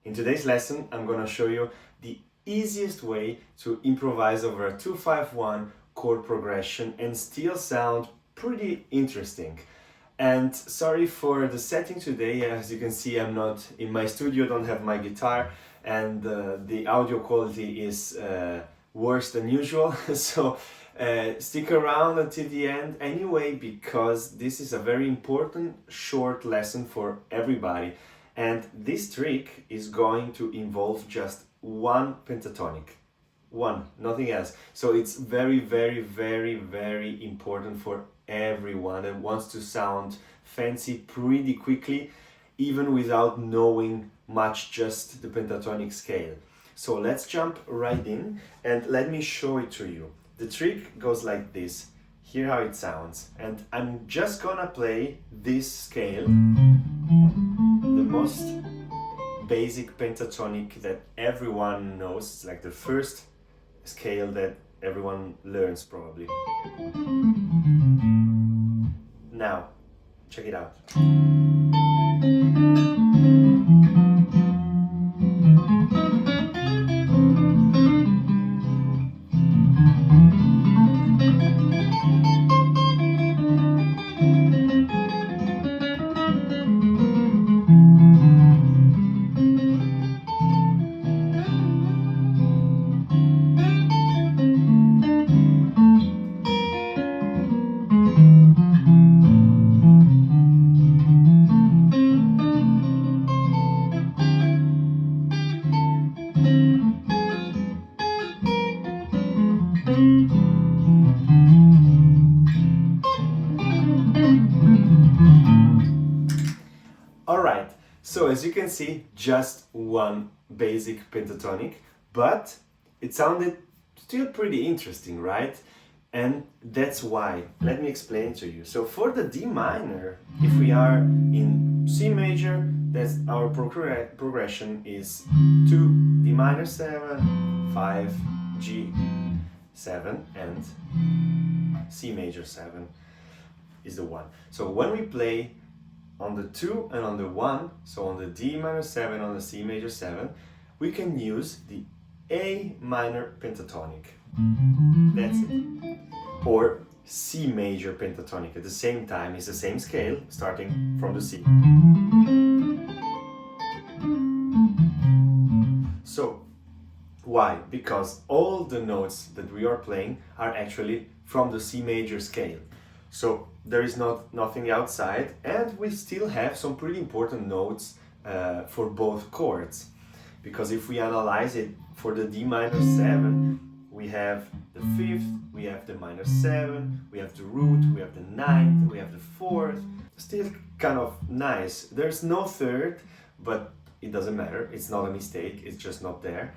In today's lesson, I'm going to show you the easiest way to improvise over a 2-5-1 chord progression and still sound pretty interesting. And sorry for the setting today, as you can see I'm not in my studio, don't have my guitar, and the audio quality is worse than usual. So stick around until the end anyway, because this is a very important short lesson for everybody. And this trick is going to involve just one pentatonic. One, nothing else. So it's very, very, very, very important for everyone that wants to sound fancy pretty quickly, even without knowing much, just the pentatonic scale. So let's jump right in and let me show it to you. The trick goes like this. Hear how it sounds. And I'm just gonna play this scale, the most basic pentatonic that everyone knows. It's like the first scale that everyone learns probably. Now, check it out. Alright, so as you can see, just one basic pentatonic, but it sounded still pretty interesting, right? And that's why. Let me explain to you. So for the D minor, if we are in C major, that's our progression is 2 D minor 7, 5 G 7, and C major 7 is the 1. So when we play on the 2 and on the 1, so on the D minor 7, on the C major 7, we can use the A minor pentatonic. That's it. Or C major pentatonic at the same time. It's the same scale, starting from the C. So, why? Because all the notes that we are playing are actually from the C major scale. So there is nothing outside, and we still have some pretty important notes for both chords. Because if we analyze it, for the D minor 7, we have the 5th, we have the minor 7, we have the root, we have the 9th, we have the 4th. Still kind of nice. There's no 3rd, but it doesn't matter. It's not a mistake, it's just not there.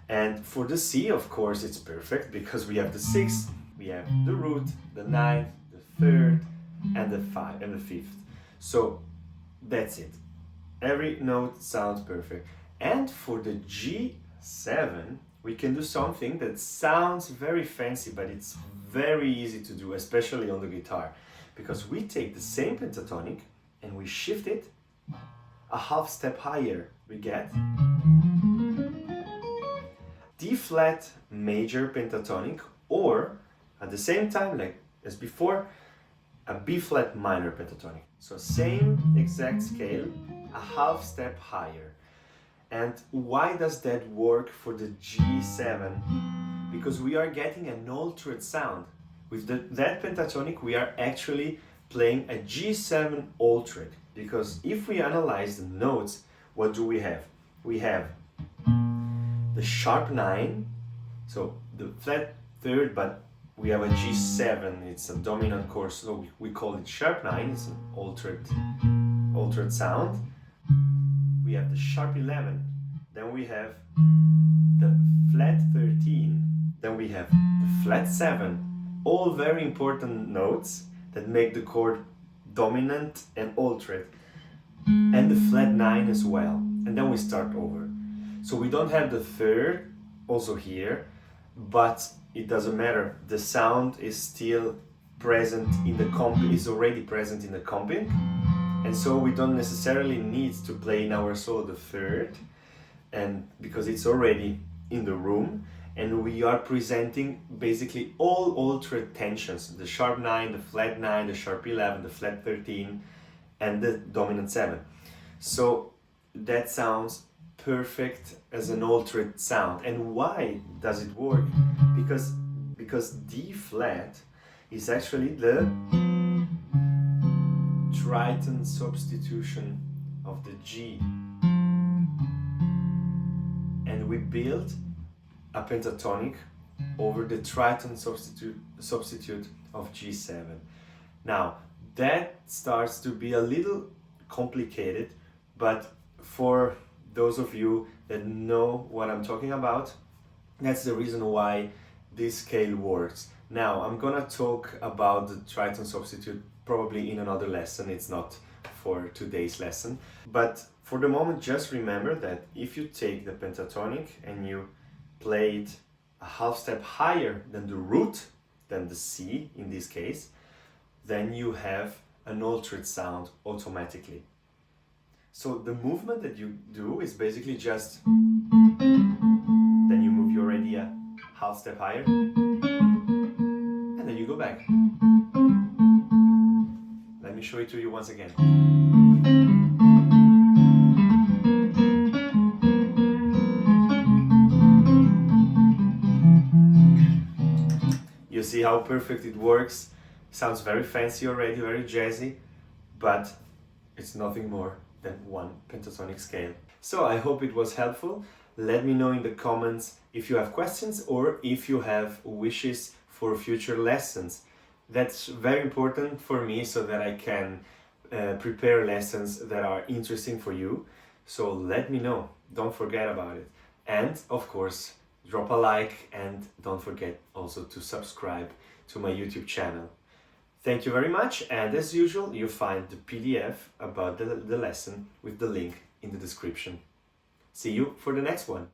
And for the C, of course, it's perfect because we have the 6th, we have the root, the 9th, the 3rd, and the 5 and the 5th. So that's it. Every note sounds perfect. And for the G7, we can do something that sounds very fancy, but it's very easy to do, especially on the guitar, because we take the same pentatonic and we shift it a half step higher. We get D flat major pentatonic, or at the same time, like as before, a B flat minor pentatonic. So same exact scale, a half step higher. And why does that work for the G7? Because we are getting an altered sound. With that pentatonic, we are actually playing a G7 altered. Because if we analyze the notes, what do we have? We have the sharp 9, so the flat 3rd, but we have a G7, it's a dominant chord, so we call it sharp 9, it's an altered sound. We have the sharp 11, then we have the flat 13, then we have the flat 7, all very important notes that make the chord dominant and altered, and the flat 9 as well, and then we start over. So we don't have the 3rd also here, but it doesn't matter, the sound is still present in the is already present in the comping, and so we don't necessarily need to play in our solo the 3rd, and because it's already in the room, and we are presenting basically all altered tensions, the sharp 9, the flat 9, the sharp 11, the flat 13, and the dominant 7. So that sounds perfect as an altered sound. And why does it work? Because D flat is actually the tritone substitution of the G. And we build a pentatonic over the tritone substitute of G7. Now, that starts to be a little complicated, but for those of you that know what I'm talking about, that's the reason why this scale works. Now, I'm gonna talk about the tritone substitute probably in another lesson. It's not for today's lesson, but for the moment, just remember that if you take the pentatonic and you play it a half step higher than the root, than the C in this case, then you have an altered sound automatically. So the movement that you do is basically just, then you move your already a half step higher, and then you go back. Let me show it to you once again. You see how perfect it works? Sounds very fancy already, very jazzy, but it's nothing more than one pentatonic scale. So I hope it was helpful. Let me know in the comments if you have questions or if you have wishes for future lessons. That's very important for me so that I can prepare lessons that are interesting for you. So let me know, don't forget about it. And of course, drop a like and don't forget also to subscribe to my YouTube channel. Thank you very much, and as usual, you find the PDF about the lesson with the link in the description. See you for the next one.